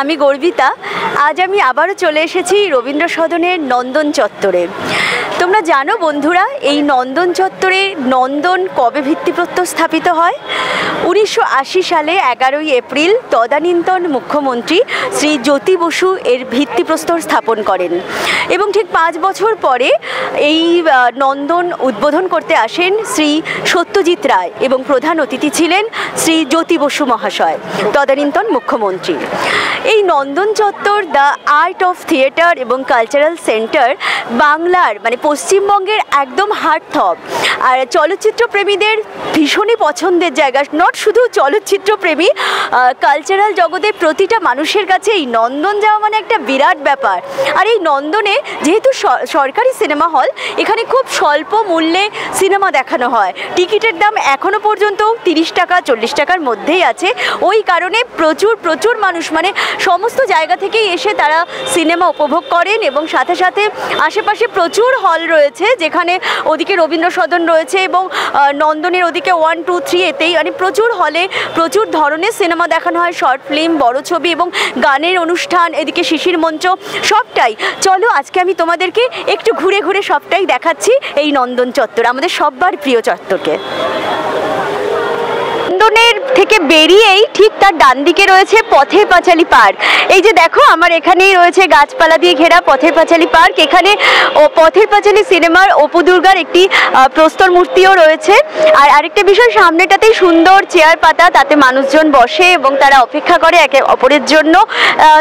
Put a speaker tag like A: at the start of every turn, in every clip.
A: আমি গর্বিতা। আজ আমি আবারও চলে এসেছি রবীন্দ্র সদনের নন্দন চত্বরে। তোমরা জানো বন্ধুরা, এই নন্দন চত্বরে নন্দন কবে ভিত্তিপ্রস্তর স্থাপিত হয়? 1980 সালে 11ই এপ্রিল তদানীন্তন মুখ্যমন্ত্রী শ্রী জ্যোতি বসু এর ভিত্তিপ্রস্তর স্থাপন করেন এবং ঠিক 5 বছর পরে এই নন্দন উদ্বোধন করতে আসেন শ্রী সত্যজিৎ রায় এবং প্রধান অতিথি ছিলেন শ্রী জ্যোতি বসু মহাশয়, তদানীন্তন মুখ্যমন্ত্রী। এই নন্দন চত্বর দ্য আর্ট অফ থিয়েটার এবং কালচারাল সেন্টার বাংলার মানে পশ্চিমবঙ্গের একদম হার্টথ্রব আর চলচ্চিত্র প্রেমীদের ভীষণই পছন্দের জায়গা। নট শুধু চলচ্চিত্র প্রেমী, কালচারাল জগতের প্রতিটা মানুষের কাছে এই নন্দন যাওয়া মানে একটা বিরাট ব্যাপার। আর এই নন্দনে যেহেতু সরকারি সিনেমা হল, এখানে খুব স্বল্প মূল্যে সিনেমা দেখানো হয়। টিকিটের দাম এখনও পর্যন্ত 30 টাকা 40 টাকার মধ্যেই আছে। ওই কারণে প্রচুর মানুষ মানে সমস্ত জায়গা থেকেই এসে তারা সিনেমা উপভোগ করেন এবং সাথে সাথে আশেপাশে প্রচুর হল রয়েছে, যেখানে ওদিকে রবীন্দ্র সদন রয়েছে এবং নন্দনের ওদিকে 1, 2, 3 এতেই মানে প্রচুর হলে প্রচুর ধরনের সিনেমা দেখানো হয়, শর্ট ফিল্ম, বড় ছবি এবং গানের অনুষ্ঠান, এদিকে শিশির মঞ্চ, সবটাই। চলো আজকে আমি তোমাদেরকে একটু ঘুরে ঘুরে সবটাই দেখাচ্ছি এই নন্দন চত্বর, আমাদের সবার প্রিয় চত্বরকে। নন্দনের থেকে বেরিয়েই ঠিক তার ডান দিকে রয়েছে পথের পাঁচালী পার্ক। এই যে দেখো আমার এখানেই রয়েছে গাছপালা দিয়ে ঘেরা পথের পাঁচালী পার্ক। এখানে পথের পাঁচালী সিনেমার অপু দুর্গার একটি প্রস্তর মূর্তিও রয়েছে। আর আরেকটা বিষয়, সামনেটাতেই সুন্দর চেয়ার পাতা, তাতে মানুষজন বসে এবং তারা অপেক্ষা করে একে অপরের জন্য।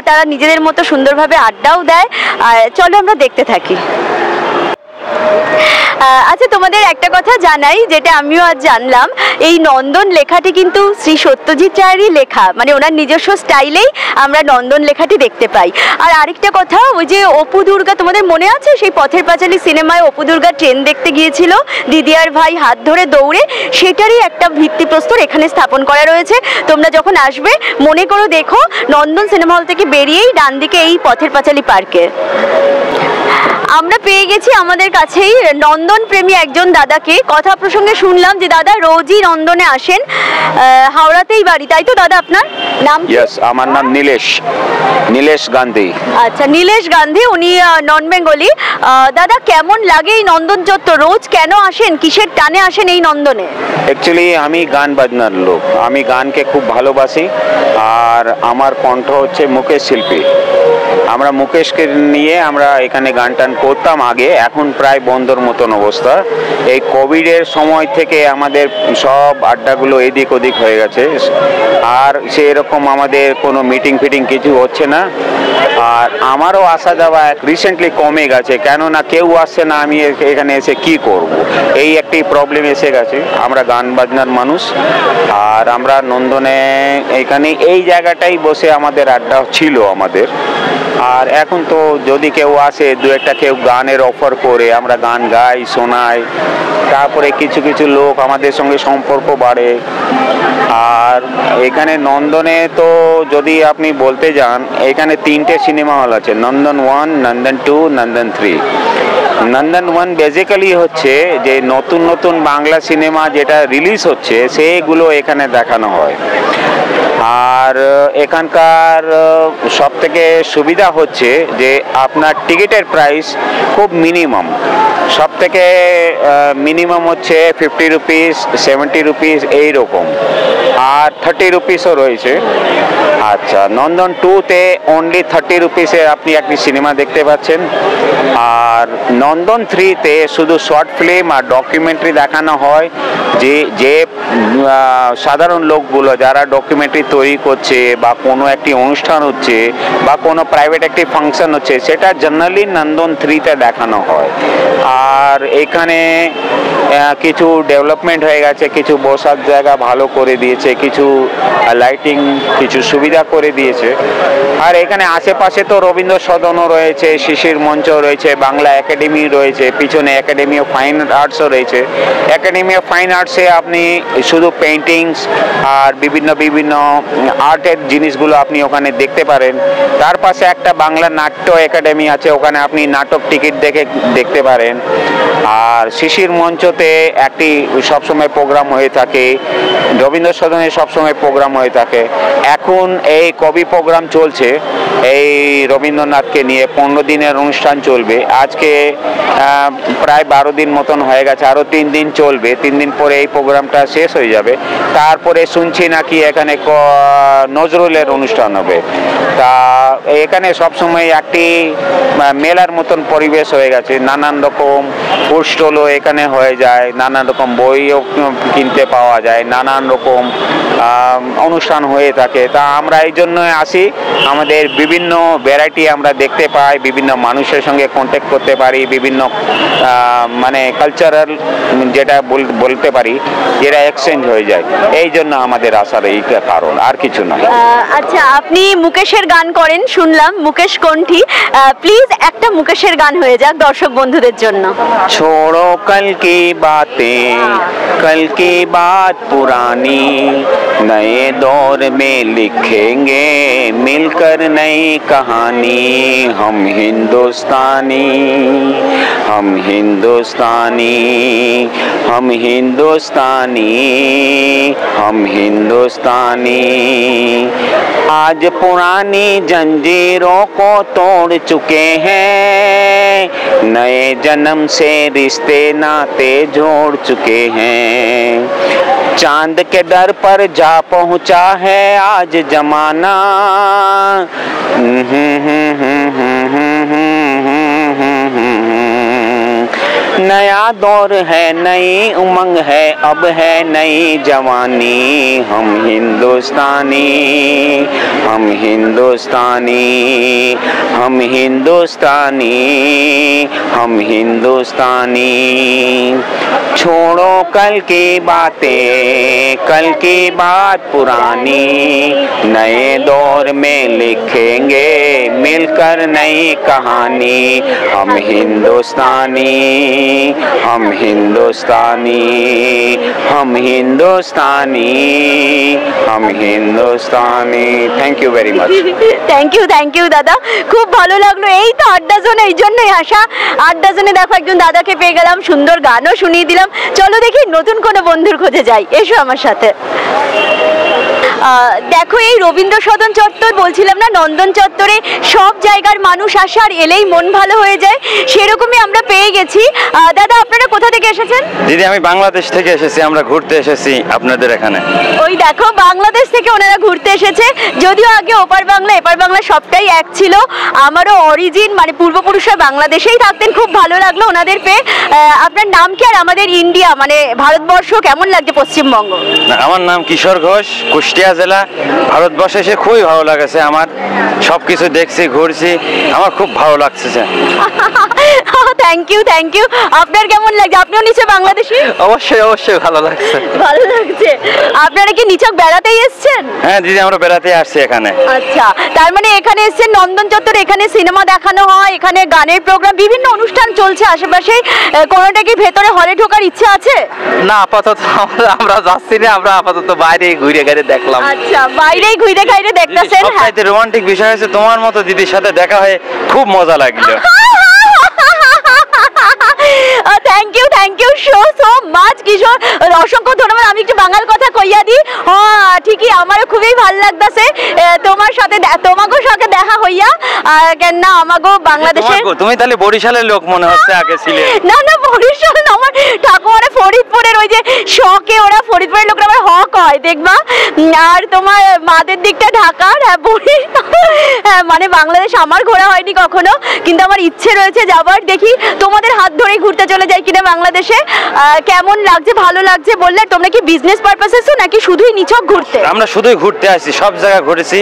A: তারা নিজেদের মতো সুন্দরভাবে আড্ডাও দেয়। আর চলো আমরা দেখতে থাকি। আচ্ছা, তোমাদের একটা কথা জানাই, যেটা আমিও আজ জানলাম, এই নন্দন লেখাটি কিন্তু শ্রী সত্যজিৎ রায়েরই লেখা, মানে ওনার নিজস্ব স্টাইলেই আমরা নন্দন লেখাটি দেখতে পাই। আর আরেকটা কথা, ওই যে অপু দুর্গা, তোমাদের মনে আছে সেই পথের পাঁচালী সিনেমায় অপু দুর্গা ট্রেন দেখতে গিয়েছিল দিদিয়ার ভাই হাত ধরে দৌড়ে, সেটারই একটা ভিত্তিপ্রস্তর এখানে স্থাপন করা রয়েছে। তোমরা যখন আসবে মনে করো দেখো নন্দন সিনেমা হল থেকে বেরিয়েই ডান দিকে এই পথের পাঁচালী পার্কে। আমরা পেয়ে গেছি আমাদের কাছেই নন্দন প্রেমী একজন দাদাকে। কথা প্রসঙ্গে শুনলাম যে দাদা রোজই নন্দনে আসেন, হাওড়াতেই বাড়ি, তাই তো দাদা? আপনার নাম?
B: ইয়েস, আমার নাম নীলেশ গান্ধী।
A: আচ্ছা, নীলেশ গান্ধী, উনি নন বেঙ্গলি। দাদা, কেমন লাগে এই নন্দন চত্বর? রোজ কেন আসেন, কিসের টানে আসেন এই নন্দনে?
B: অ্যাকচুয়ালি আমি গান বাজনার লোক, আমি গানকে খুব ভালোবাসি। আর আমার কণ্ঠ হচ্ছে মুকেশ শিল্পী। আমরা মুকেশকে নিয়ে আমরা এখানে গান টান করতাম আগে, এখন প্রায় বন্ধর মতন অবস্থা। এই কোভিডের সময় থেকে আমাদের সব আড্ডাগুলো এদিক ওদিক হয়ে গেছে, আর সেরকম আমাদের কোনো মিটিং ফিটিং কিছু হচ্ছে না। আর আমারও আসা যাওয়া রিসেন্টলি কমে গেছে, কেননা কেউ আসছে না, আমি এখানে এসে কি করব, এই একটি প্রবলেম এসে গেছে। আমরা গান বাজনার মানুষ, আর আমরা নন্দনে এখানে এই জায়গাটাই বসে আমাদের আড্ডা ছিল আমাদের। আর এখন তো যদি কেউ আসে, দু একটা কেউ গানের অফার করে, আমরা গান গাই, শোনাই, তারপরে কিছু কিছু লোক আমাদের সঙ্গে সম্পর্ক বাড়ে। আর এখানে নন্দনে তো যদি আপনি বলতে যান, এখানে 3টে সিনেমা হল আছে, নন্দন 1, নন্দন 2, নন্দন 3। নন্দন 1 বেসিক্যালি হচ্ছে যে নতুন নতুন বাংলা সিনেমা যেটা রিলিজ হচ্ছে সেগুলো এখানে দেখানো হয়। আর এখানকার সব থেকে সুবিধা হচ্ছে যে আপনার টিকিটের প্রাইস খুব মিনিমাম, সব থেকে মিনিমাম হচ্ছে 50 রুপিস, 70 রুপিস এইরকম, আর 30 রুপিসও রয়েছে। আচ্ছা, নন্দন 2তে অনলি 30 রুপিসে আপনি একটি সিনেমা দেখতে পাচ্ছেন। আর নন্দন 3তে শুধু শর্ট ফিল্ম আর ডকুমেন্টারি দেখানো হয়। যে সাধারণ লোকগুলো যারা ডকুমেন্টারি তৈরি করছে বা কোনো একটি অনুষ্ঠান হচ্ছে বা কোনো প্রাইভেট একটি ফাংশন হচ্ছে, সেটা জেনারেলি নন্দন 3তে দেখানো হয়। আর এখানে কিছু ডেভেলপমেন্ট হয়ে গেছে, কিছু বসার জায়গা ভালো করে দিয়েছে, কিছু লাইটিং, কিছু সুবিধা করে দিয়েছে। আর এখানে আশেপাশে তো রবীন্দ্র সদনও রয়েছে, শিশির মঞ্চ রয়েছে, বাংলা একাডেমি রয়েছে, পিছনে একাডেমি অফ ফাইন আর্টসও রয়েছে। একাডেমি অফ ফাইন আর্টসে আপনি শুধু পেইন্টিংস আর বিভিন্ন বিভিন্ন আর্টের জিনিসগুলো আপনি ওখানে দেখতে পারেন। তার পাশে একটা বাংলা নাট্য একাডেমি আছে, ওখানে আপনি নাটক টিকিট দেখতে পারেন। আর শিশির মঞ্চতে একটি সবসময় প্রোগ্রাম হয়ে থাকে, রবীন্দ্র সদনে সবসময় প্রোগ্রাম হয়ে থাকে। এখন এই কবি প্রোগ্রাম চলছে, এই রবীন্দ্রনাথকে নিয়ে 15 দিনের অনুষ্ঠান চলবে। আজকে প্রায় 12 দিন মতন হয়ে গেছে, আরও 3 দিন চলবে। 3 দিন পরে এই প্রোগ্রামটা শেষ হয়ে যাবে। তারপরে শুনছি নাকি এখানে নজরুলের অনুষ্ঠান হবে। তা এখানে সবসময় একটি মেলার মতন পরিবেশ হয়ে গেছে, নানান রকম ফুড স্টলও এখানে হয়ে যায়, নানান রকম বইও কিনতে পাওয়া যায়, নানান রকম অনুষ্ঠান হয়ে থাকে। তা আমরা এই জন্য আসি, আমাদের বিভিন্ন ভ্যারাইটি আমরা দেখতে পাই, বিভিন্ন মানুষের সঙ্গে কন্ট্যাক্ট করতে পারি, বিভিন্ন মানে কালচারাল যেটা বলতে পারি, যেটা এক্সচেঞ্জ হয়ে যায়। এই জন্য আমাদের আসার এই কারণ, আর কিছু নয়।
A: আচ্ছা, আপনি মুকেশের গান করেন শুনলাম, মুকেশ কণ্ঠী। প্লিজ একটা মুকেশের গান হয়ে যাক দর্শক বন্ধুদের জন্য।
B: छोड़ो कल की बातें, कल की बात पुरानी, नए दौर में लिखेंगे मिलकर नई कहानी। हम हिंदुस्तानी, हम हिंदुस्तानी, हम हिंदुस्तानी, हम हिंदुस्तानी। आज पुरानी जंजीरों को तोड़ चुके हैं, नए जन्म से रिश्ते नाते जोड़ चुके हैं। चांद के दर पर जा पहुंचा है आज जमाना। नया दौर है, नई उमंग है, अब है नई जवानी। हम हिंदुस्तानी, हम हिंदुस्तानी, हम हिंदुस्तानी, हम हिंदुस्तानी। छोड़ो कल की बातें, कल की बात पुरानी, नए दौर में लिखेंगे मिलकर नई कहानी। हम हिंदुस्तानी, हम हिंदुस्तानी, हम हिंदुस्तानी, हम Hindustani. Thank you very much.
A: Thank you দাদা, খুব ভালো লাগলো। এই তো আড্ডা জোনে, এই জন্যই আসা। আড্ডা জোনে দেখো একজন দাদাকে পেয়ে গেলাম, সুন্দর গানও শুনিয়ে দিলাম। চলো দেখি নতুন কোনো বন্ধুর খোঁজে যাই, এসো আমার সাথে। দেখো এই রবীন্দ্র সদন চত্বর, বলছিলাম না নন্দন চত্বরে সব জায়গার মানুষ আসে আর এলেই মন ভালো হয়ে যায়, সেরকমই আমরা পেয়ে গেছি। দাদা আপনারা কোথা থেকে এসেছেন?
C: দিদি আমি বাংলাদেশ থেকে এসেছি, আমরা ঘুরতে এসেছি আপনাদের এখানে।
A: ওই দেখো বাংলাদেশ থেকে ওনারা ঘুরতে এসেছে, যদিও আগে ওপার বাংলা এপার বাংলা সবটাই এক ছিল। আমারও অরিজিন মানে পূর্বপুরুষরা বাংলাদেশেই থাকতেন, খুব ভালো লাগলো ওনাদের পেয়ে। আপনার নাম কি আর আমাদের ইন্ডিয়া মানে ভারতবর্ষ কেমন লাগছে পশ্চিমবঙ্গ?
C: আমার নাম কিশোর ঘোষ, কুষ্টিয়া জেলা। ভারতবর্ষে এসে খুবই ভালো লাগছে, আমার সবকিছু দেখছি, ঘুরছি, আমার খুব ভালো লাগছে।
A: Thank you. আপনার কেমন লাগছে? আপনিও নিচে বাংলাদেশি?
C: অবশ্যই অবশ্যই ভালো লাগছে।
A: ভালো লাগছে। আপনারা কি নিচক বেড়াতেই এসেছেন?
C: হ্যাঁ দিদি আমরা বেড়াতে আসছি এখানে।
A: আচ্ছা, তার মানে এখানে এসেছেন নন্দন চত্বর, এখানে সিনেমা দেখানো হয়, এখানে গানের প্রোগ্রাম, বিভিন্ন অনুষ্ঠান চলছে আশেপাশে। কোনোটা কি ভেতরে হলে ঢোকার ইচ্ছে আছে?
C: না আপাতত আমরা যাচ্ছি না, আমরা আপাতত বাইরে ঘুরে ঘুরে দেখলাম।
A: আচ্ছা, বাইরেই ঘুরে ঘুরে দেখতেছেন।
C: সবচাইতে রোমান্টিক বিষয় হচ্ছে তোমার মতো দিদির সাথে দেখা হয়ে খুব মজা লাগলো। থ্যাংক ইউ সো মাচ কিশোর, অসংখ্য ধন্যবাদ। আমি একটু বাঙাল কথা কইয়া দিই। হ্যাঁ ঠিকই, আমারও খুবই ভালো লাগতেছে তোমার সাথে, তোমাকে সাথে দেখা হইয়া। কেন না আমাগো বাংলাদেশে। তুমি তাহলে বরিশালের লোক মনে হচ্ছে আগে ছিলে।
A: না বরিশাল না, আমার ঠাকুমারা ফরিদপুরের, ওই যে শখে ওরা ফরিদপুরের লোকরা আমার হক হয় দেখবা। আর তোমার মাদের দিকটা ঢাকার। হ্যাঁ মানে বাংলাদেশ আমার ঘোরা হয়নি কখনো, কিন্তু আমার ইচ্ছে রয়েছে যাবার। দেখি তোমাদের হাত ধরেই ঘুরতে চলে যাই কিনা বাংলাদেশে। কেমন লাগছে? ভালো লাগছে বললে। তোমরা কি বিজনেস পারপাসে এসো নাকি শুধুই নিছক ঘুরতে?
C: আমরা শুধুই ঘুরতে আসছি, সব জায়গা ঘুরেছি।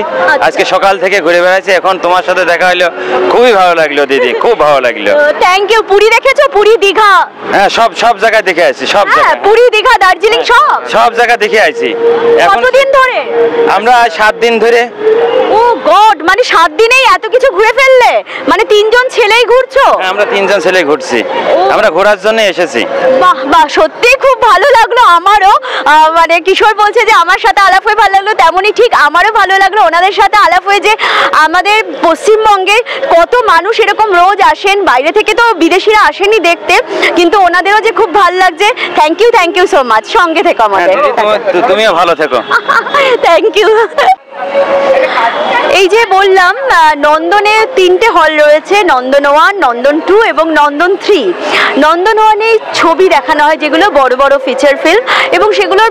C: আজকে সকাল থেকে ঘুরে বেড়াচ্ছি, এখন তোমার সাথে দেখা হলো, খুবই ভালো লাগলো দিদি, খুব ভালো লাগলো।
A: Thank you. পুরী দেখেছো? পুরী, দীঘা?
C: হ্যাঁ সব জায়গায় দেখে আসছি, সব জায়গায়।
A: পুরী, দীঘা, দার্জিলিং সব জায়গা
C: দেখে আসছি।
A: কতদিন ধরে?
C: আমরা 7 দিন ধরে।
A: ও
C: গড, মানে 7 দিনেই এত কিছু ঘুরে ফেললে? মানে 3 জন ছেলেই ঘুরছো?
D: আমরা 3 জন ছেলে ঘুরছি, আমরা ঘোরার জন্য এসেছি।
C: বাহ বাহ, সত্যি খুব ভালো লাগলো আমারও। মানে কিশোর বলছে যে আমার সাথে আলাপ হয়ে ভালো লাগলো, তেমনই ঠিক আমারও ভালো লাগলো ওনাদের সাথে আলাপ হয়ে, যে আমাদের পশ্চিমবঙ্গে কত মানুষ এরকম রোজ আসেন, বাইরে থেকে তো বিদেশিরা আসেনি দেখতে, কিন্তু ওনাদেরও যে খুব ভালো লাগছে। থ্যাংক ইউ সো মাচ, সঙ্গে থেকো আমাদের।
D: তুমিও ভালো থেকো।
C: Thank you. এই যে বললাম, নন্দনে 3টে হল রয়েছে, নন্দন 1, নন্দন 2 এবং নন্দন 3। নন্দন 1-এ ছবি দেখানো হয় যেগুলো বড় বড় ফিচার ফিল্ম, এবং সেগুলোর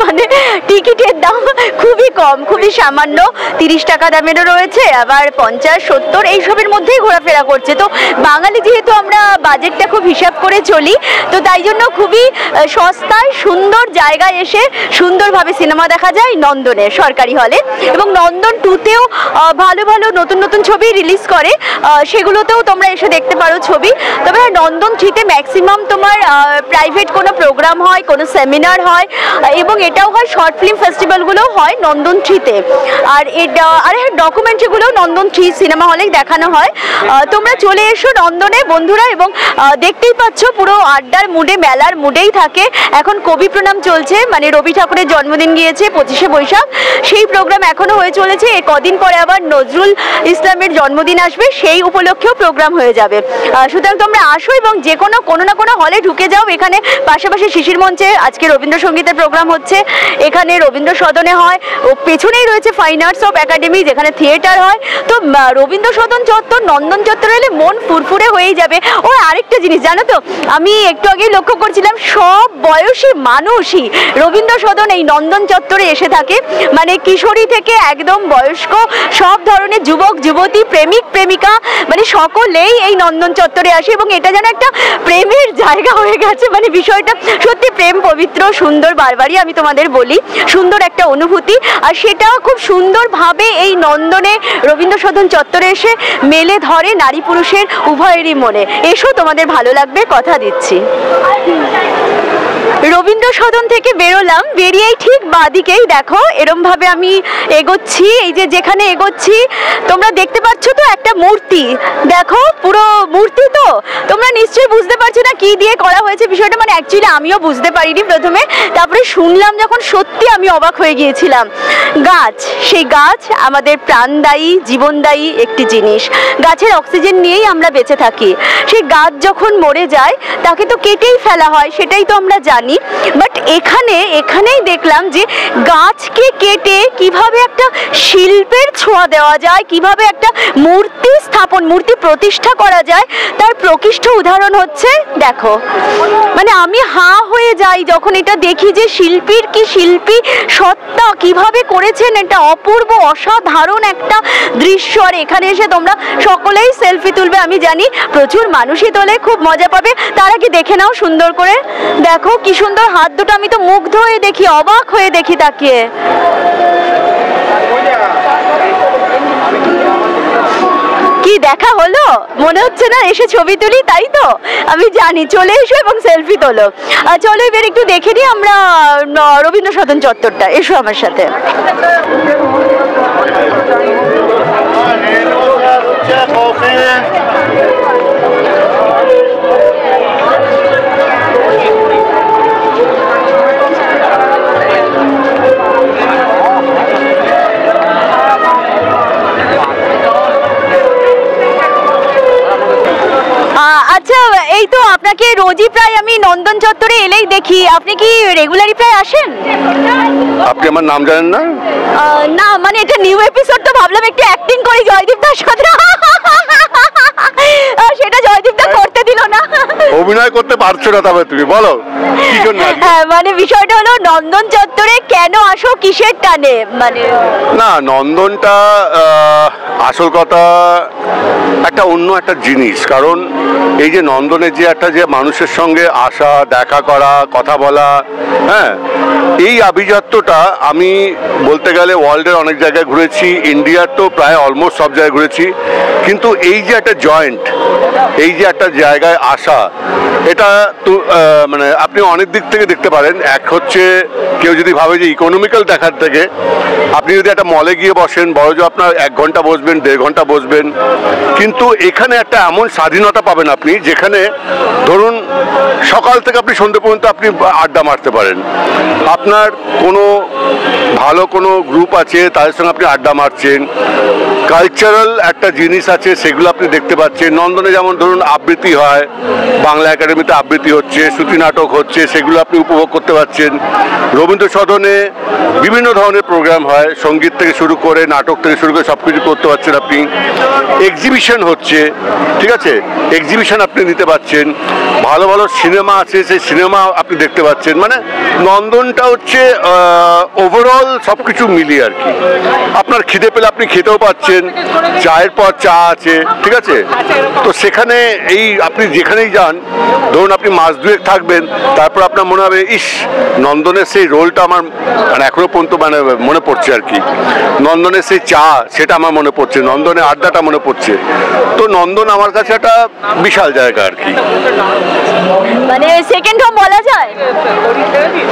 C: মানে টিকিটের দাম খুবই কম, খুবই সামান্য, 30 টাকা দামেরও রয়েছে, আবার 50, 70 এইসবের মধ্যেই ঘোরাফেরা করছে। তো বাঙালি যেহেতু আমরা বাজেটটা খুব হিসাব করে চলি, তো তাই জন্য খুবই সস্তায় সুন্দর জায়গায় এসে সুন্দরভাবে সিনেমা দেখা যায় নন্দনে সরকারি হলে। এবং নন্দন 2-তেও ভালো ভালো নতুন নতুন ছবি রিলিজ করে, সেগুলোতেও তোমরা এসে দেখতে পারো ছবি। তবে নন্দন 3-তে ম্যাক্সিমাম তোমার প্রাইভেট কোনো প্রোগ্রাম হয়, কোনো সেমিনার হয়, এবং এটাও হয় শর্ট ফিল্ম ফেস্টিভ্যালগুলোও হয় নন্দন 3-তে। আর ডকুমেন্টারিগুলোও নন্দন 3 সিনেমা হলেই দেখানো হয়। তোমরা চলে এসো নন্দনে বন্ধুরা, এবং দেখতেই পাচ্ছ পুরো আড্ডার মুডে, মেলার মুডেই থাকে। এখন কবি প্রণাম চলছে, মানে রবি ঠাকুরের জন্মদিন গিয়েছে 25শে বৈশাখ, সেই প্রোগ্রাম এখনো হয়ে চলেছে। কদিন পরে আবার নজরুল ইসলামের জন্মদিন আসবে, সেই উপলক্ষেও প্রোগ্রাম হয়ে যাবে। সুতরাং তোমরা আসো এবং যে কোনো না কোনো হলে ঢুকে যাও। এখানে পাশাপাশি শিশির মঞ্চে আজকে রবীন্দ্রসঙ্গীতের প্রোগ্রাম হচ্ছে, এখানে রবীন্দ্র সদনে হয়, ও পেছনেই রয়েছে ফাইন আর্টস অফ একাডেমি যেখানে থিয়েটার হয়। তো রবীন্দ্র সদন চত্বর, নন্দন চত্বর এলে মন ফুরফুরে হয়েই যাবে। ও আরেকটা জিনিস জানো তো, আমি একটু আগেই লক্ষ্য করছিলাম, সব বয়সী মানুষই রবীন্দ্র সদন এই নন্দন চত্বরে এসে থাকে, মানে কিশোরী থেকে একদম বয়স্ক, সব ধরনের যুবক যুবতী, প্রেমিক প্রেমিকা, মানে সকলেই এই নন্দন চত্বরে আসে। এবং এটা যেন একটা প্রেমের জায়গা হয়ে গেছে, মানে বিষয়টা সত্যি প্রেম পবিত্র, সুন্দর, বারবারই আমি তোমাদের বলি, সুন্দর একটা অনুভূতি। আর সেটাও খুব সুন্দরভাবে এই নন্দনে রবীন্দ্র সদন চত্বরে এসে মেলে ধরে নারী পুরুষের উভয়েরই মনে। এসো, তোমাদের ভালো লাগবে, কথা দিচ্ছি। রবীন্দ্র সদন থেকে বেরোলাম, বেরিয়েই ঠিক বাঁদিকেই দেখো এরম ভাবে আমি এগোচ্ছি, এই যে যেখানে এগোচ্ছি তোমরা দেখতে পাচ্ছ তো একটা মূর্তি, দেখো পুরো মূর্তি। তো তোমরা নিশ্চয়ই বুঝতে পারছো না কি দিয়ে করা হয়েছে বিষয়টা, মানে অ্যাকচুয়ালি আমিও বুঝতে পারিনি প্রথমে, তারপরে শুনলাম যখন সত্যি আমি অবাক হয়ে গিয়েছিলাম। গাছ, সেই গাছ আমাদের প্রাণদায়ী, জীবনদায়ী একটি জিনিস। গাছের অক্সিজেন নিয়েই আমরা বেঁচে থাকি। সেই গাছ যখন মরে যায় তাকে তো কেটেই ফেলা হয়, সেটাই তো আমরা জানি। বাট এখানেই দেখলাম যে গাছকে কেটে কিভাবে একটা শিল্পের ছোঁয়া দেওয়া যায়, কিভাবে একটা মূর্তি স্থাপন, মূর্তি প্রতিষ্ঠা করা যায়, তার প্রকৃষ্ট উদাহরণ হচ্ছে দেখো। মানে আমি হাঁ হয়ে যাই যখন এটা দেখি, যে শিল্পীর কি শিল্পী সত্তা, কিভাবে করেছেন, এটা অপূর্ব অসাধারণ একটা দৃশ্য। আর এখানে এসে তোমরা সকলেই সেলফি তুলবে, আমি জানি প্রচুর মানুষই তোলে, খুব মজা পাবে। তার আগে দেখে নাও সুন্দর করে, দেখো কি সুন্দর হাত দুটো, আমি তো মুগ্ধ হয়ে দেখি, অবাক হয়ে দেখি তাকিয়ে। কি দেখা হলো, মনে হচ্ছে না এসে ছবি তুলি, তাই তো আমি জানি। চলে এসো এবং সেলফি তোলো। চলো এবার একটু দেখে নিই আমরা রবীন্দ্র সদন চত্বরটা, এসো আমার সাথে। আচ্ছা, এই তো আপনাকে রোজই প্রায় আমি নন্দন চত্বরে এলেই দেখি, আপনি কি রেগুলারই প্রায় আসেন?
E: আপনি আমার নাম জানেন না?
C: না, মানে এটা নিউ এপিসোড, তো ভাবলাম একটু অ্যাক্টিং করি জয়দীপ দার সাথে। সেটা জয়দীপ দা করতে দিল না।
E: অভিনয় করতে পারছো না, তবে তুমি বলো কি জন্য?
C: হ্যাঁ, মানে বিষয়টা হলো নন্দন চত্বরে কেন আসো, কিসের টানে? মানে
E: না, নন্দনটা আসল কথা একটা অন্য একটা জিনিস। কারণ এই যে নন্দনের যে একটা যে মানুষের সঙ্গে আসা, দেখা করা, কথা বলা, হ্যাঁ, এই আভিজাত্যটা আমি বলতে গেলে ওয়ার্ল্ডের অনেক জায়গায় ঘুরেছি, ইন্ডিয়ার তো প্রায় অলমোস্ট সব জায়গায় ঘুরেছি, কিন্তু এই যে একটা জয়েন্ট, এই যে একটা জায়গায় আসা, এটা তো মানে আপনি অনেক দিক থেকে দেখতে পারেন। এক হচ্ছে কেউ যদি ভাবে যে ইকোনমিক্যাল দেখার থেকে, আপনি যদি একটা মলে গিয়ে বসেন, বড় আপনার 1 ঘন্টা বসবেন, 1.5 ঘন্টা বসবেন, কিন্তু এখানে একটা এমন স্বাধীনতা পাবেন আপনি, যেখানে ধরুন সকাল থেকে আপনি সন্ধ্যে পর্যন্ত আপনি আড্ডা মারতে পারেন। আপনার কোনো ভালো কোনো গ্রুপ আছে, তাদের সঙ্গে আপনি আড্ডা মারছেন, কালচারাল একটা জিনিস আছে, সেগুলো আপনি দেখতে পাচ্ছেন। নন্দনে যেমন ধরুন আবৃত্তি হয়, বাংলা একাডেমিতে আবৃত্তি হচ্ছে, শ্রুতি নাটক হচ্ছে, সেগুলো আপনি উপভোগ করতে পারছেন। রবীন্দ্র সদনে বিভিন্ন ধরনের প্রোগ্রাম হয়, সঙ্গীত থেকে শুরু করে নাটক থেকে শুরু করে সব কিছু করতে পারছেন আপনি। এক্সিবিশন হচ্ছে, ঠিক আছে, এক্সিবিশন আপনি নিতে পারছেন। ভালো ভালো সিনেমা আছে, সেই সিনেমা আপনি দেখতে পাচ্ছেন। মানে নন্দনটা হচ্ছে ওভারঅল সব কিছু মিলিয়ে আর কি। আপনার খিদে পেলে আপনি খেতেও পাচ্ছেন, চায়ের পর চা আছে, ঠিক আছে। তো সেখানে এই আপনি যেখানেই যান, ধরুন আপনি মাস 2 থাকবেন, তারপর আপনার মনে হবে ইস, নন্দনের সেই রোলটা আমার মানে এখনো পর্যন্ত মানে মনে পড়ছে আর কি। নন্দনের সেই চা, সেটা আমার মনে পড়ছে, নন্দনের আড্ডাটা মনে পড়ছে। তো নন্দন আমার কাছে একটা বিশাল জায়গা আর কি,
C: মানে সেকেন্ড হোম বলা যায়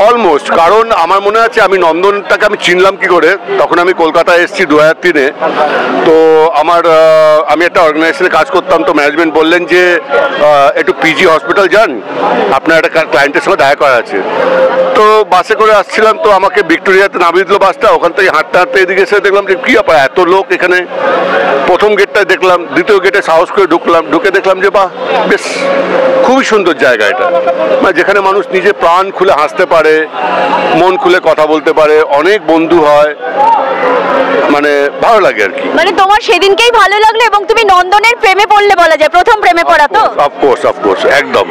E: অলমোস্ট। কারণ আমার মনে আছে আমি নন্দনটাকে আমি চিনলাম কি করে, তখন আমি কলকাতায় এসেছি 2003-এ। তো আমি একটা অর্গানাইজেশনে কাজ করতাম, তো ম্যানেজমেন্ট বললেন যে একটু পিজি হসপিটাল যান, আপনার একটা ক্লায়েন্টের সঙ্গে দেখা করা আছে। তো বাসে করে আসছিলাম, তো আমাকে ভিক্টোরিয়াতে নামিয়ে দিল বাসটা। ওখান থেকে হাঁটতে হাঁটতে এদিকে এসে দেখলাম যে কী ব্যাপার, এত লোক এখানে। প্রথম গেটটায় দেখলাম, দ্বিতীয় গেটে সাহস করে ঢুকলাম, ঢুকে দেখলাম যে বাহ, বেশ খুবই সুন্দর জায়গা এটা, মানে যেখানে মানুষ নিজে প্রাণ খুলে হাসতে পারে, মন খুলে কথা বলতে পারে, অনেক বন্ধু হয়, মানে ভালো লাগে আর কি।
C: মানে তোমার সেদিনকেই ভালো লাগলো এবং তুমি নন্দনের প্রেমে পড়লে বলা যায়, প্রথম প্রেমে পড়া তো?
E: অফকোর্স একদম।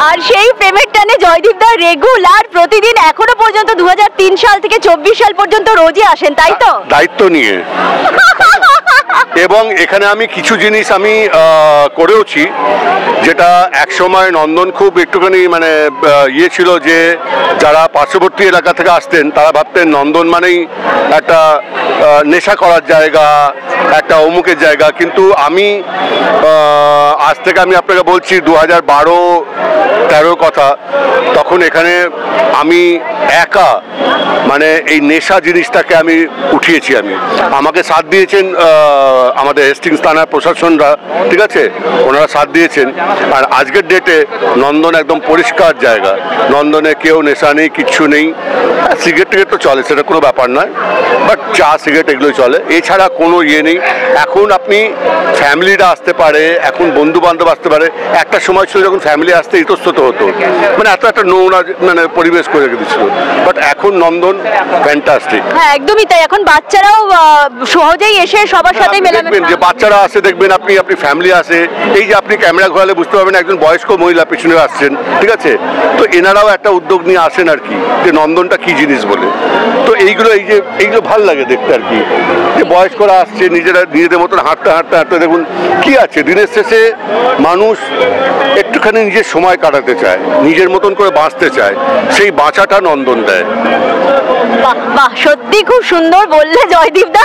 C: আর সেই প্রেমের টানে জয়দীপ দা রেগুলার প্রতিদিন এখনো পর্যন্ত 2003 সাল থেকে 24 সাল পর্যন্ত রোজই আসেন, তাই তো?
E: দায়িত্ব নিয়ে। এবং এখানে আমি কিছু জিনিস আমি করেওছি, যেটা একসময় নন্দন খুব একটুখানি মানে ইয়ে ছিল, যে যারা পার্শ্ববর্তী এলাকা থেকে আসতেন তারা ভাবতেন নন্দন মানেই একটা নেশা করার জায়গা, একটা অমুকের জায়গা। কিন্তু আমি আজ থেকে আমি আপনাকে বলছি 2012-13 কথা, তখন এখানে আমি একা মানে এই নেশা জিনিসটাকে আমি উঠিয়েছি। আমাকে সাথ দিয়েছেন আমাদের হেস্টিংস থানার প্রশাসনরা, ঠিক আছে, ওনারা সাথ দিয়েছেন। আর আজকের ডেটে নন্দন একদম পরিষ্কার জায়গা, নন্দনে কেউ নেশা নেই, কিচ্ছু নেই। সিগারেট টিগারেট তো চলে, সেটা কোনো ব্যাপার নয়, বাট চা সিগারেট এগুলোই চলে, এছাড়া কোনো ইয়ে নেই। এখন আপনি ফ্যামিলিরা আসতে পারে, এখন বন্ধু বান্ধব আসতে পারে। একটা সময় ছিল যখন ফ্যামিলি আসতে ইতস্তত হতো, মানে এত একটা নোংরা মানে পরিবেশ করে রেখে দিচ্ছিল, বাট এখন নন্দন ফ্যান্টাস্টিক।
C: হ্যাঁ একদমই তাই, এখন বাচ্চারাও সহজেই এসে সবার সাথে
E: দেখবেন যে বাচ্চারা আসে, দেখবেন আপনি ফ্যামিলি আসে, এই যে আপনি ক্যামেরা ঘোরালে বুঝতে পারবেন একজন বয়স্ক মহিলা পিছনে আসছেন, ঠিক আছে। তো এনারাও একটা উদ্যোগ নিয়ে আসেন আর কি, যে নন্দনটা কি জিনিস বলে। তো এইগুলো ভালো লাগে দেখতে আর কি, যে বয়স্করা আসছে নিজেদের মতন হাঁটতে দেখুন কি আছে। দিনের শেষে মানুষ একটুখানি নিজের সময় কাটাতে চায়, নিজের মতন করে বাঁচতে চায়, সেই বাঁচাটা নন্দন দেয়।
C: বাহ, সত্যি খুব সুন্দর বললে জয়দীপ দা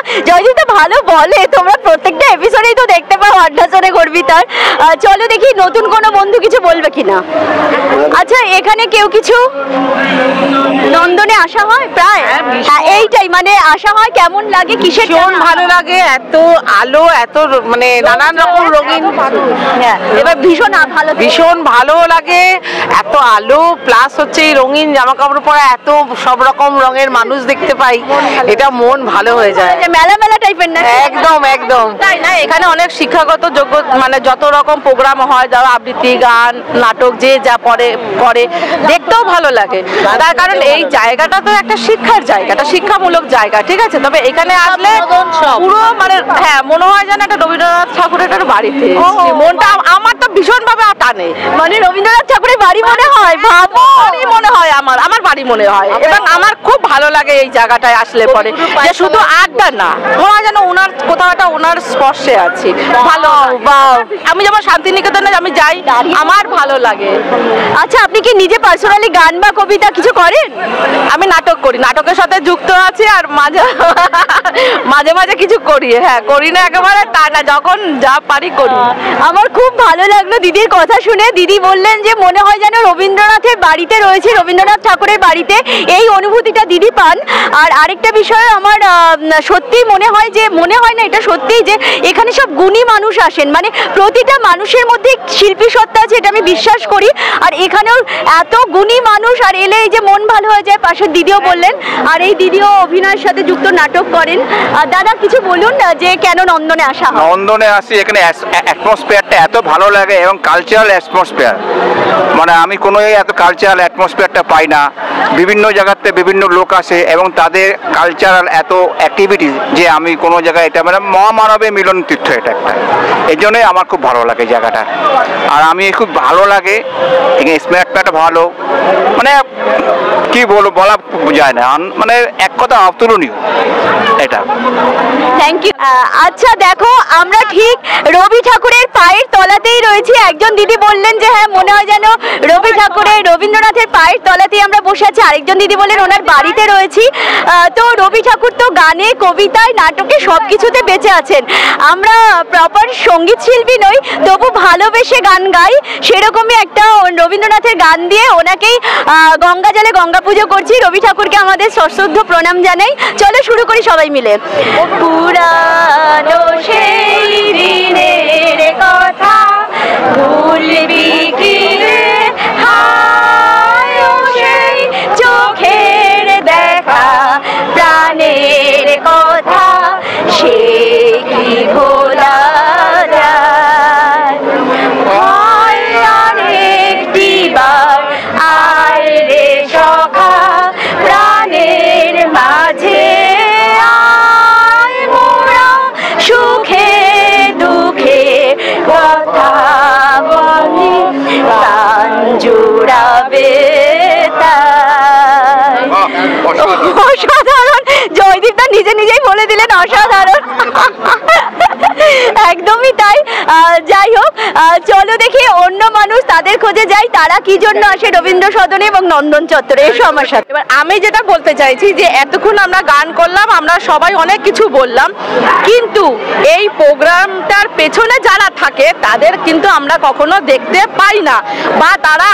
C: ভালো বলে। তোমরা প্রত্যেকটা এপিসোডেই তো দেখতে পাও আড্ডা চলে গর্বিতার। চলো দেখি নতুন কোনো বন্ধু কিছু বলবে কিনা। আচ্ছা, এখানে কেউ কিছু নন্দনে আসা হয় প্রায়? হ্যাঁ, এইটাই মানে আসা হয়, কেমন লাগে, কিসের
F: ভালো লাগে? এত আলো, এত মানে নানান রকম রঙিন,
C: এবার ভীষণ
F: ভালো লাগে। এত আলো প্লাস হচ্ছে এই রঙিন জামা কাপড় পরা, এত সব রকম রঙের মানুষ দেখতে পাই, এটা মন ভালো হয়ে যায়।
C: মেলা টাইপের না?
F: একদম তাই না। এখানে অনেক শিক্ষাগত যোগ্য মানে যত রকম প্রোগ্রাম হয়, যারা আবৃত্তি, গান, নাটক, যে যা করে দেখতেও ভালো লাগে। তার কারণ এই জায়গাটা তো একটা শিক্ষার জায়গা, একটা শিক্ষামূলক জায়গা, ঠিক আছে। তবে এখানে আসলে পুরো মানে হ্যাঁ মনে হয় যেন একটা রবীন্দ্রনাথ ঠাকুরের একটা বাড়িতে, মনটা আমার তো ভীষণ ভাবে টানে।
C: মানে রবীন্দ্রনাথ ঠাকুরের বাড়ি মনে হয়, ভাবো
F: মনে হয় আমার পারি মনে হয়। এবং আমার খুব ভালো লাগে এই জায়গাটায় আসলে পরে, যে শুধু আড্ডা না, মনে হয় যেন ওনার কোথাও একটা ওনার স্পর্শে আছি। ভালো, আমি যেমন শান্তিনিকেতনে আমি যাই, আমার ভালো লাগে।
A: আচ্ছা, আপনি কি নিজে পার্সোনালি গান বা কবিতা কিছু করেন?
F: আমি নাটক করি, নাটকের সাথে যুক্ত আছি, আর মাঝে মাঝে মাঝে কিছু করি। হ্যাঁ, করি না একেবারে তা না, যখন যা পারি করি।
A: আমার খুব ভালো লাগলো দিদির কথা শুনে। দিদি বললেন যে মনে হয় যেন রবীন্দ্রনাথের বাড়িতে রয়েছে, রবীন্দ্রনাথ ঠাকুরের বাড়িতে, এই অনুভূতিটা দিদি পান। আর আরেকটা বিষয় আমার সত্যিই মনে হয় যে, মনে হয় না, এটা সত্যিই যে এখানে সব গুণী মানুষ আসেন, মানে প্রতিটা মানুষের মধ্যে শিল্পী সত্তা আছে, এটা আমি বিশ্বাস করি। আর এখানেও এত গুণী মানুষ, আর এলে এই যে মন ভালো হয়ে যায়, পাশের দিদিও বললেন। আর এই দিদিও অভিনয়ের সাথে যুক্ত, নাটক করেন। দাদা কিছু বলুন যে কেন নন্দনে আসা হয়?
B: নন্দনে আসি, এখানে অ্যাটমসফিয়ারটা এত ভালো লাগে এবং কালচারাল অ্যাটমসফিয়ার, মানে আমি কোনো এত কালচারাল অ্যাটমসফিয়ারটা পাই না। বিভিন্ন জায়গাতে বিভিন্ন লোক আসে এবং তাদের কালচারাল এত অ্যাক্টিভিটি যে আমি কোনো জায়গায়, এটা মানে মহামানবের মিলন তীর্থ এটা একটা, এই জন্যই আমার খুব ভালো লাগে জায়গাটা। আর আমি খুব ভালো লাগে এখানে স্মেটটা ভালো, মানে কি বলা যায় না, মানে এক কথা অতুলনীয় এটা।
A: Thank you. আচ্ছা দেখো, আমরা ঠিক রবি ঠাকুরের পায়ের তলাতেই রয়েছি। একজন দিদি বললেন যে হ্যাঁ, মনে হয় যেন রবি ঠাকুরের, রবীন্দ্রনাথের পায়ের তলাতেই আমরা বসে আছি। আরেকজন দিদি বললেন ওনার বাড়িতে রয়েছি। তো রবি ঠাকুর তো গানে, কবিতায়, নাটকে সব কিছুতে বেঁচে আছেন। আমরা প্রপার সঙ্গীত শিল্পী নই, তবু ভালোবেসে গান গাই। সেরকমই একটা রবীন্দ্রনাথের গান দিয়ে ওনাকেই গঙ্গা জলে গঙ্গা পুজো করছি। রবি ঠাকুরকে আমাদের সশ্রদ্ধ প্রণাম জানাই। চলো শুরু করি সবাই মিলে। পুরানো সেই দিনের কথা ভুলবি কি রে, হায় ও সেই চোখের দেখা, প্রাণের কথা সে কি ভোলা যায়। হয় আরেকটি বার আয় রে সখা, প্রাণের মাঝে আয়, মোরা সুখে দুঃখে কথা বলি, প্রাণ জুড়াবে তাই। অসাধারণ, জয়দীপদা নিজে নিজেই বলে দিলেন অসাধারণ। একদমই তাই। যাই হোক, চলো দেখি অন্য মানুষ, তাদের খোঁজে যাই, তারা কি জন্য আসে রবীন্দ্র সদনে এবং নন্দন চত্বরে। এসো আমার সাথে।
F: এবার আমি যেটা বলতে চাইছি যে এতক্ষণ আমরা গান করলাম, আমরা সবাই অনেক কিছু বললাম, কিন্তু এই প্রোগ্রামটার পেছনে যারা থাকে তাদের কিন্তু আমরা কখনো দেখতে পাই না, বা তারা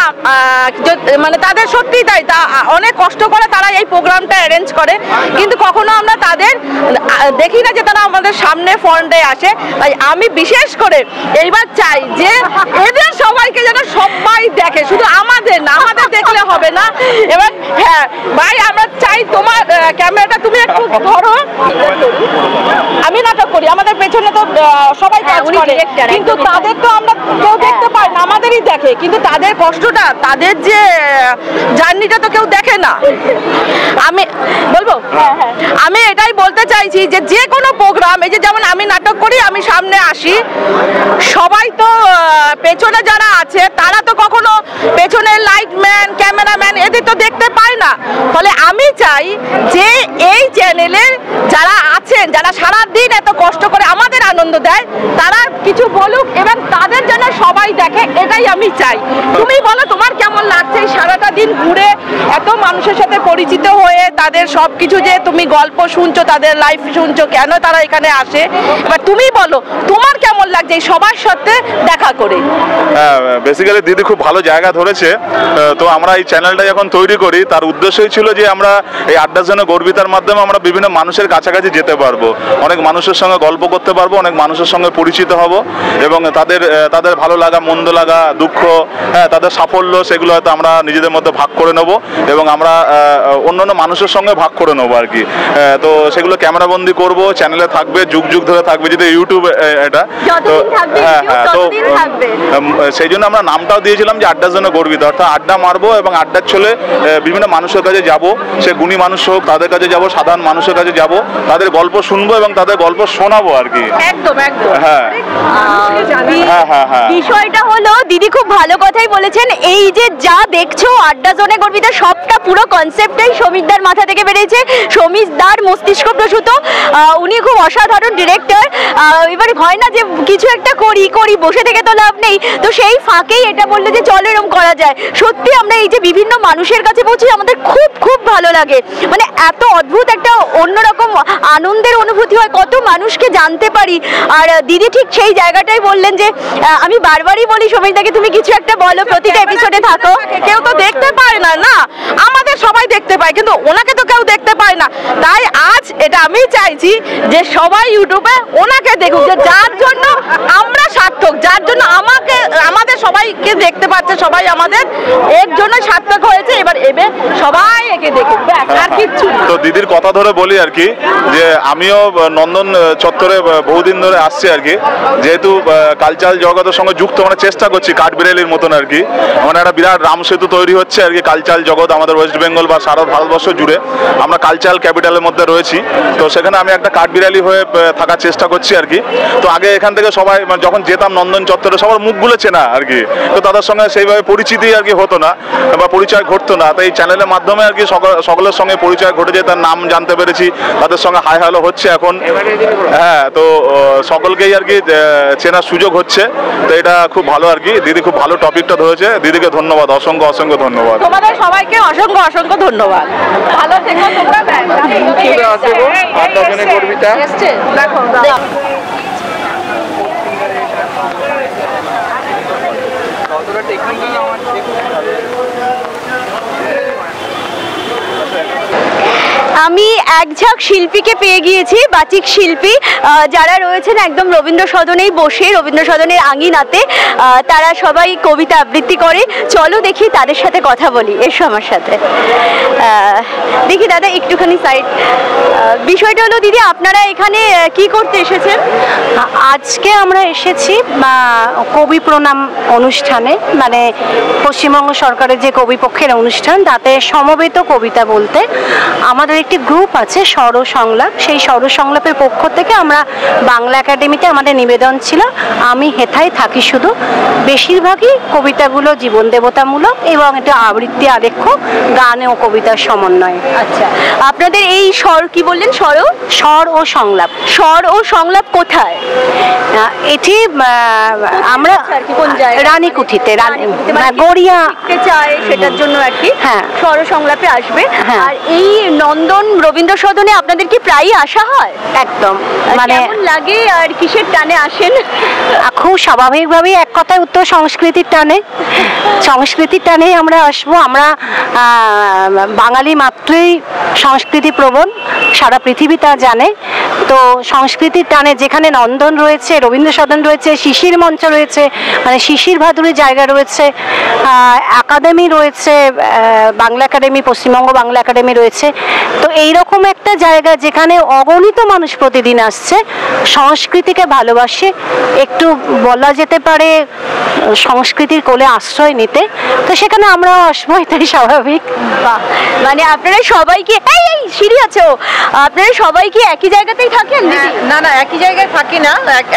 F: মানে তাদের সত্যি তাই, তা অনেক কষ্ট করে তারা এই প্রোগ্রামটা অ্যারেঞ্জ করে, কিন্তু কখনো আমরা তাদের দেখি না যে তারা আমাদের সামনে ফ্রন্টে আসে। তাই আমি বিশেষ করে এইবার চাই যে এদের সবাইকে যেন সবাই দেখে, শুধু আমাদের না, আমাদের দেখলে হবে না। এবার হ্যাঁ ভাই, আমরা চাই তোমার ক্যামেরাটা তুমি একটু ধরো। আমি নাটক করি, আমাদের পেছনে তো সবাই কাজ করে, কিন্তু তাদের তো আমরা কেউ দেখতে পাই না, আমাদেরই দেখে, কিন্তু তাদের কষ্টটা, তাদের যে জার্নিটা তো কেউ দেখে না। আমি বলবো, আমি এটাই বলতে চাইছি যে যে কোনো প্রোগ্রাম, এই যে যেমন আমি নাটক করি, আমি সামনে আসি, সবাই তো পেছনে যারা আছে তারা তো কখনো পেছনে লাইটম্যান, ক্যামেরাম্যান এদের তো দেখতে পায় না। ফলে আমি চাই যে এই চ্যানেলের যারা আছেন, যারা সারাদিন এত কষ্ট করে আমাদের আনন্দ দেয়, তারা কিছু বলুক এবং তাদের যেন সবাই দেখে, এটাই আমি চাই। তুমি বলো তোমার কেমন লাগছে সারাটা দিন ঘুরে এত মানুষের সাথে পরিচিত হয়ে, তাদের সব কিছু যে তুমি গল্প শুনছো, তাদের লাইফ শুনছো, কেন তারা এখানে আসে, এবার তুমি বলো তোমার কেমন লাগছে এই সবার সাথে দেখা করে?
G: হ্যাঁ, বেসিক্যালি দিদি খুব ভালো জায়গা ধরেছে। তো আমরা এই চ্যানেলটা যখন তৈরি করি, তার উদ্দেশ্যই ছিল যে আমরা এই আড্ডার জন্য গর্বিতার মাধ্যমে আমরা বিভিন্ন মানুষের কাছাকাছি যেতে পারবো, অনেক মানুষের সঙ্গে গল্প করতে পারবো, অনেক মানুষের সঙ্গে পরিচিত হব এবং তাদের ভালো লাগা, মন্দ লাগা, দুঃখ, হ্যাঁ, তাদের সাফল্য, সেগুলো হয়তো আমরা নিজেদের মধ্যে ভাগ করে নেব এবং আমরা অন্যান্য মানুষের সঙ্গে ভাগ করে নেবো আর কি। তো সেগুলো ক্যামেরাবন্দি করব, চ্যানেলে থাকবে, যুগ যুগ ধরে থাকবে, যদি ইউটিউব এটা। তো হ্যাঁ, তো সেই জন্য আমরা নামটাও দিয়েছিলাম যে আড্ডার জন্য গর্বিত, অর্থাৎ আড্ডা মারবো এবং আড্ডার ছলে বিভিন্ন মানুষের কাছে যাব, সে গুণী মানুষ হোক তাদের কাছে যাব, সাধারণ মানুষের কাছে যাব, তাদের গল্প শুনবো এবং তাদের গল্প শোনাবো আর কি।
F: একদম একদম।
G: হ্যাঁ
A: বিষয়টা হলো দিদি খুব ভালো কথাই বলেছেন। এই যে যা দেখছো আড্ডা জোনে গর্বিত, সবটা পুরো কনসেপ্টটাই সমীরদার মাথা থেকে বেরিয়েছে, সমীরদার মস্তিষ্ক প্রসূত। উনি খুব অসাধারণ ডিরেক্টর। এবার হয় না যে কিছু একটা করি বসে থেকে তো লাভ নেই, তো সেই ফাঁকেই এটা বললে যে চলো এরকম করা যায়। সত্যি আমরা এই যে বিভিন্ন মানুষের কাছে পৌঁছি আমাদের খুব খুব ভালো লাগে, মানে এত অদ্ভুত একটা অন্যরকম আনন্দের অনুভূতি হয়, কত মানুষকে জানতে পারি। আর দিদি ঠিক সেই জায়গাটাই বললেন যে আমি বারবারই বলি সমীরদাকে তুমি কিছু একটা বলো, প্রতিটা এপিসোডে থাকো।
F: কেউ তো দেখতে পায় না, না আমাদের সবাই দেখতে পায় কিন্তু ওনাকে তো কেউ দেখতে পায় না, তাই আজ এটা আমি চাইছি যে সবাই ইউটিউবে ওনাকে দেখুক, যে যার জন্য আমরা সার্থক, যার জন্য আমাদের সবাইকে দেখতে পাচ্ছে, সবাই আমাদের এর জন্য সার্থক হয়েছে। এবার সবাই একে দেখুক, আর কিচ্ছু।
G: তো দিদির কথা ধরে বলি আর কি, যে আমিও নন্দন চত্বরে বহুদিন ধরে আসছি আর কি, যেহেতু কালচারাল জগতের সঙ্গে যুক্ত, মানে চেষ্টা করছি কাঠবিড়ালির মতন আর কি, মানে একটা বিরাট রাম সেতু তৈরি হচ্ছে আর কি কালচারাল জগৎ আমাদের ওয়েস্ট বেঙ্গল বা সারা ভারতবর্ষ জুড়ে। আমরা কালচারাল ক্যাপিটালের মধ্যে রয়েছি, তো সেখানে আমি একটা কাঠবিড়ালি হয়ে থাকার চেষ্টা করছি আর কি। তো আগে এখান থেকে সবাই যখন যেতাম নন্দন চত্বরে সবার মুখগুলো চেনা আর কি, তো তাদের সঙ্গে সেইভাবে পরিচিতি আর কি হতো না বা পরিচয় ঘটতো না। তো এই চ্যানেলের মাধ্যমে আর কি সকলের সঙ্গে পরিচয় ঘটেছে, তার নাম জানতে পেরেছি, তাদের সঙ্গে হাই হ্যালো হচ্ছে এখন। হ্যাঁ, তো সকলকেই আর কি চেনার সুযোগ হচ্ছে, তো এটা খুব ভালো আর কি। দিদি খুব ভালো টপিকটা ধরেছে, দিদিকে ধন্যবাদ, অসংখ্য ধন্যবাদ।
F: তোমাদের সবাইকে অসংখ্য ধন্যবাদ। ভালো থেকো তোমরা। দেখো
A: আমি এক ঝাঁক শিল্পীকে পেয়ে গিয়েছি, বাচিক শিল্পী যারা রয়েছেন একদম রবীন্দ্র সদনেই বসে, রবীন্দ্র সদনের আঙিনাতে। তারা সবাই কবিতা আবৃত্তি করে। চলো দেখি তাদের সাথে কথা বলি, এসো আমার সাথে। দেখি দাদা একটুখানি সাইড। বিষয়টা হলো দিদি আপনারা এখানে কি করতে এসেছেন?
H: আজকে আমরা এসেছি কবি প্রণাম অনুষ্ঠানে, মানে পশ্চিমবঙ্গ সরকারের যে কবি পক্ষের অনুষ্ঠান, তাতে সমবেত কবিতা বলতে আমাদের একটি গ্রুপ আছে স্বর সংলাপ, সেই স্বর সংলাপের পক্ষ থেকে আমরা বাংলা একাডেমিতে আমাদের নিবেদন ছিল আমি হেথায় থাকি শুধু। বেশিরভাগই কবিতাগুলো জীবন দেবতামূলক এবং এটা আবৃত্তি আলেখ্য গান ও কবিতার সমন্বয়।
A: আচ্ছা, আপনাদের এই স্বর কি বললেন?
H: স্বর ও সংলাপ।
A: স্বর ও সংলাপ কোথায়?
H: এটি আমরা রানীকুঠিতে, গড়িয়া
A: চায় সেটার জন্য আর কি।
H: হ্যাঁ,
A: স্বর সংলাপে আসবে। আর এই নন্দন রবীন্দ্র সদনে আপনাদের কি প্রায়ই আসা হয়?
H: একদম।
A: মানে কেমন লাগে আর কিসের টানে আসেন?
H: খুব স্বাভাবিকভাবেই এক কথায় উত্তর সংস্কৃতির টানে। সংস্কৃতির টানেই আমরা আসবো। আমরা বাঙালি মাত্রই সংস্কৃতি প্রবণ, সারা পৃথিবী তা জানে। তো সংস্কৃতির টানে যেখানে নন্দন রয়েছে, রবীন্দ্র সদন রয়েছে, শিশির মঞ্চ রয়েছে, মানে শিশির ভাদুরী জায়গা রয়েছে, একাডেমি রয়েছে, বাংলা একাডেমি, পশ্চিমবঙ্গ বাংলা একাডেমি রয়েছে। তো এইরকম একটা জায়গা যেখানে অগণিত মানুষ প্রতিদিন আসছে, সংস্কৃতিকে ভালোবাসে, একটু বলা যেতে পারে সংস্কৃতির কোলে আশ্রয় নিতে, তো সেখানে আমরাও আসবো, এটাই স্বাভাবিক।
A: মানে আপনারা সবাই কি এই সিঁড়ি আছে, আপনারা সবাই কি একই জায়গাতেই থাকেন?
F: না, একই জায়গায় থাকি না,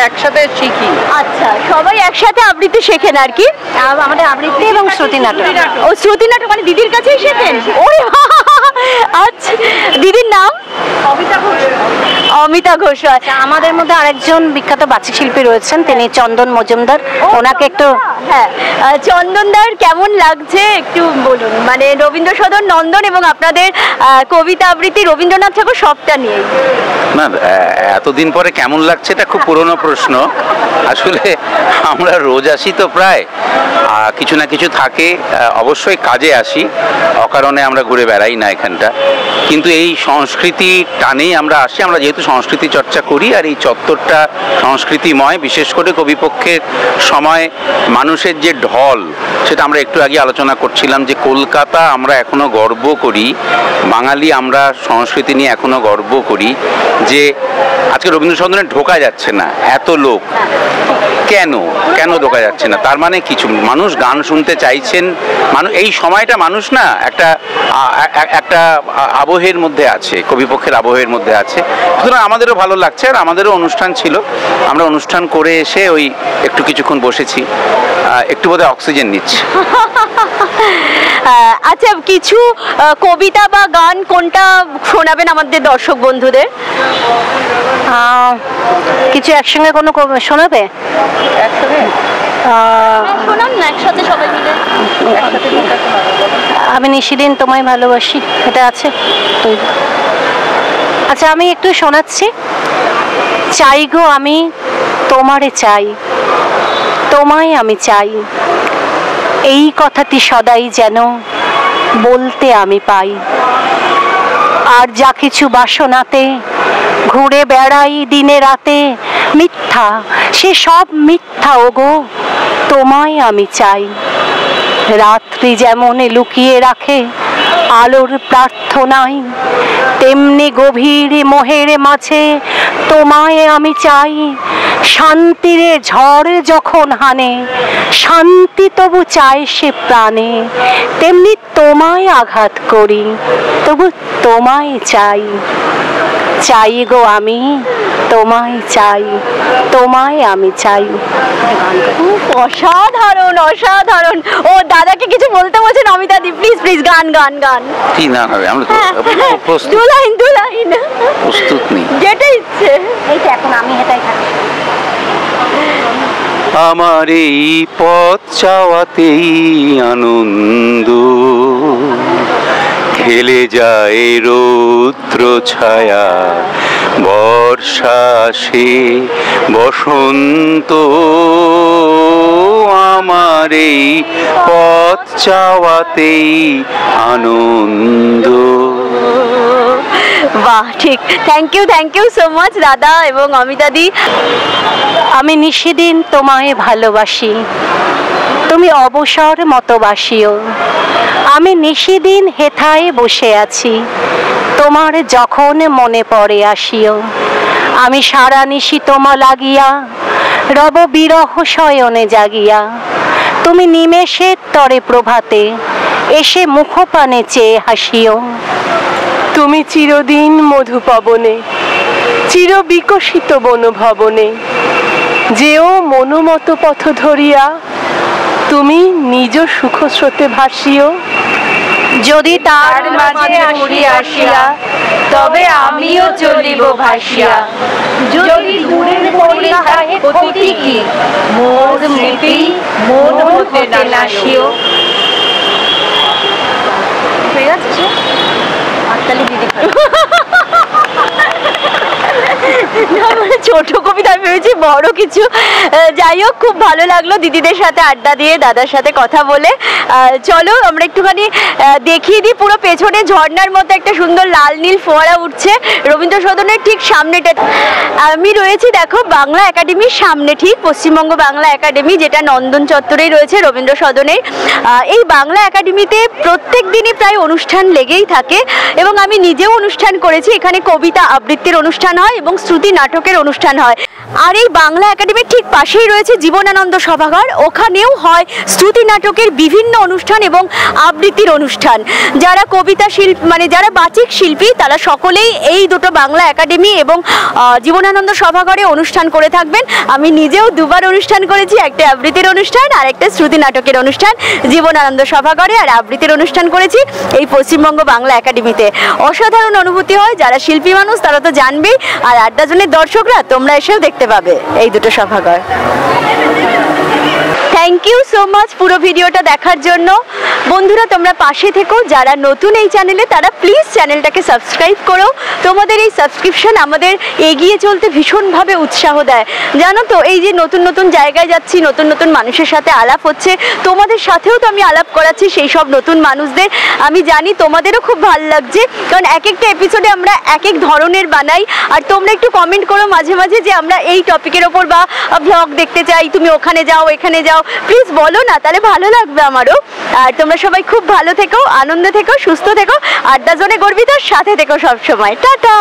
F: একসাথে শিখি।
A: আচ্ছা, সবাই একসাথে আবৃত্তি শেখেন আর কি?
H: আমাদের আবৃত্তি এবং শ্রুতি নাটক।
A: ও, শ্রুতি নাটক মানে দিদির কাছেই শেখেন? আচ্ছা, দিদির নাম? অমিতা ঘোষ।
H: আমাদের মধ্যে আরেকজন বিখ্যাত বাচিক শিল্পী রয়েছেন, তিনি চন্দন মজুমদার। ওনাকে একটু।
A: হ্যাঁ, চন্দনদার কেমন লাগছে একটু বলুন, মানে রবীন্দ্র সদন নন্দন এবং আপনাদের কবিতা আবৃত্তি রবীন্দ্রনাথ ঠাকুর সবটা নিয়ে।
D: না, এতদিন পরে কেমন লাগছে এটা খুব পুরনো প্রশ্ন। আসলে আমরা রোজ আসি তো প্রায়, কিছু না কিছু থাকে, অবশ্যই কাজে আসি, অকারণে আমরা ঘুরে বেড়াই না এখানটা। কিন্তু এই সংস্কৃতি টানেই আমরা আসি। আমরা যেহেতু সংস্কৃতি চর্চা করি আর এই চত্বরটা সংস্কৃতিময়, বিশেষ করে কবিপক্ষের সময় মানুষের যে ঢল, সেটা আমরা একটু আগে আলোচনা করছিলাম যে কলকাতা আমরা এখনো গর্ব করি, বাঙালি আমরা সংস্কৃতি নিয়ে এখনো গর্ব করি যে আজকে রবীন্দ্র সদনে ঢোকা যাচ্ছে না এত লোক। কেন ঢোকা যাচ্ছে না? তার মানে কিছু মানুষ মানুষ গান শুনতে চাইছেন। এই সময়টা মানুষ না একটা একটা আবহের মধ্যে আছে, কবিপক্ষের আবহের মধ্যে আছে। সুতরাং আমাদেরও ভালো লাগছে, আর আমাদেরও অনুষ্ঠান ছিল। আমরা অনুষ্ঠান করে এসে ওই একটু কিছুক্ষণ বসেছি, একটু বোধহয় অক্সিজেন নিচ্ছি।
A: আচ্ছা, কিছু কবিতা বা গান কোনটা শোনাবেন আমাদের দর্শক বন্ধুদের?
H: কিছু একসঙ্গে কোনো শোনাবে?
A: শোনান না একসাথে সবাই মিলে।
H: আমি নিশিদিন তোমায় ভালোবাসি, এটা আছে। আচ্ছা, আমি একটু শোনাচ্ছি। চাই গো আমি তোমারে চাই, তোমায় আমি চাই, এই কথাটি সদাই যেন বলতে আমি পাই। আর যা কিছু বাসনাতে ঘুরে বেড়াই দিনে রাতে, মিথ্যা সে সব মিথ্যা ওগো, তোমায় আমি চাই। রাত্রি যেমন লুকিয়ে রাখে আলোর প্রার্থনায়, তেমনি গভীর মোহের মাঝে তোমায় আমি চাই। শান্তিরে ঝড় যখন হানে, শান্তি তবু চায় সে প্রাণে, তেমনি তোমায় আঘাত করি, তবু তোমায় চাই। চাই গো আমি তোমায় চাই, তোমায় আমি চাই।
A: অসাধারণ অসাধারণ। ও দাদাকে কিছু বলতে বলছেন অমিতা দি, প্লিজ প্লিজ গান গান গান।
D: কি না হবে, আমরা তো প্রস্তুত।
A: দু লাইন
D: প্রস্তুত নেই,
A: যেটা ইচ্ছে।
H: এই তো এখন আমি হেঁটাই থাকি।
D: আমার এই পথ চাওয়াতেই আনন্দ, খেলে যায় রৌদ্র ছায়া, বর্ষা আসে বসন্ত। আমার এই পথ চাওয়াতেই আনন্দ।
A: বাহ, ঠিক। থ্যাংক ইউ সো মাচ দাদা এবং অমিতা দি।
H: আমি নিশিদিন তোমায় ভালোবাসি, তুমি অবসর মতো বাসিও। আমি নিশিদিন হেথায় বসে আছি, তোমার যখন মনে পড়ে আসিও। আমি সারা নিশি তোমা লাগিয়া রব বিরহ শয়নে জাগিয়া। তুমি নিমেষের তরে প্রভাতে এসে মুখপানে চেয়ে হাসিও।
I: তুমি চিরদিন মধুপবনে, চির বিকশিত বনভবনে, যেও মনোমত পথ ধরিয়া, তুমি নিজ সুখ স্রোতে ভাসিও।
H: যদি তার মাঝে আসিয়া, তবে আমিও চলিব ভাসিয়া। যদি দূরের পড়ে তাহে ক্ষতি কি, মোর স্মৃতি মন হতে নাসিও।
A: হয়ে যাচ্ছে হাততালি দিদি। ছোট কবিতা, আমি ভেবেছি বড় কিছু। যাই হোক, খুব ভালো লাগলো দিদিদের সাথে আড্ডা দিয়ে, দাদার সাথে কথা বলে। চলো আমরা একটুখানি দেখিয়ে দিই। পুরো পেছনে ঝর্ণার মতো একটা সুন্দর লাল নীল ফোয়ারা উঠছে রবীন্দ্র সদনের ঠিক সামনেটা। আমি রয়েছি দেখো বাংলা একাডেমির সামনে, ঠিক পশ্চিমবঙ্গ বাংলা একাডেমি, যেটা নন্দন চত্বরেই রয়েছে রবীন্দ্র সদনে। এই বাংলা একাডেমিতে প্রত্যেক দিনই প্রায় অনুষ্ঠান লেগেই থাকে, এবং আমি নিজেও অনুষ্ঠান করেছি। এখানে কবিতা আবৃত্তির অনুষ্ঠান হয় এবং শ্রুতি নাটকের অনুষ্ঠান হয়। আর এই বাংলা একাডেমির ঠিক পাশেই রয়েছে জীবনানন্দ সভাগার, ওখানেও হয় শ্রুতি নাটকের বিভিন্ন অনুষ্ঠান এবং আবৃত্তির অনুষ্ঠান। যারা কবিতা শিল্পী, মানে যারা বাচিক শিল্পী, তারা সকলেই এই দুটো বাংলা একাডেমি এবং জীবনানন্দ সভাগারে অনুষ্ঠান করে থাকবেন। আমি নিজেও দুবার অনুষ্ঠান করেছি, একটা আবৃত্তির অনুষ্ঠান আর একটা শ্রুতি নাটকের অনুষ্ঠান জীবনানন্দ সভাগারে, আর আবৃত্তির অনুষ্ঠান করেছি এই পশ্চিমবঙ্গ বাংলা একাডেমিতে। অসাধারণ অনুভূতি হয়। যারা শিল্পী মানুষ তারা তো জানবেই, আর আড্ডা জনের দর্শকরা তোমরা এসেও দেখতে পাবে এই দুটো সভাগার। থ্যাংক ইউ সো মাচ পুরো ভিডিওটা দেখার জন্য। বন্ধুরা তোমরা পাশে থেকো, যারা নতুন এই চ্যানেলে তারা প্লিজ চ্যানেলটাকে সাবস্ক্রাইব করো। তোমাদের এই সাবস্ক্রিপশন আমাদের এগিয়ে চলতে ভীষণভাবে উৎসাহ দেয়। জানো তো, এই যে নতুন নতুন জায়গায় যাচ্ছি, নতুন নতুন মানুষের সাথে আলাপ হচ্ছে, তোমাদের সাথেও তো আমি আলাপ করাচ্ছি সেই সব নতুন মানুষদের। আমি জানি তোমাদেরও খুব ভালো লাগছে, কারণ এক একটা এপিসোডে আমরা এক এক ধরনের বানাই। আর তোমরা একটু কমেন্ট করো মাঝে মাঝে যে আমরা এই টপিকের ওপর বা ভ্লগ দেখতে চাই, তুমি ওখানে যাও এখানে যাও, প্লিজ বলো না, তাহলে ভালো লাগবে আমারও। আর তোমরা সবাই খুব ভালো থেকো, আনন্দ থেকো, সুস্থ থেকো, আড্ডা জোনে গর্বিতার সাথে থেকো সবসময়। টাটা।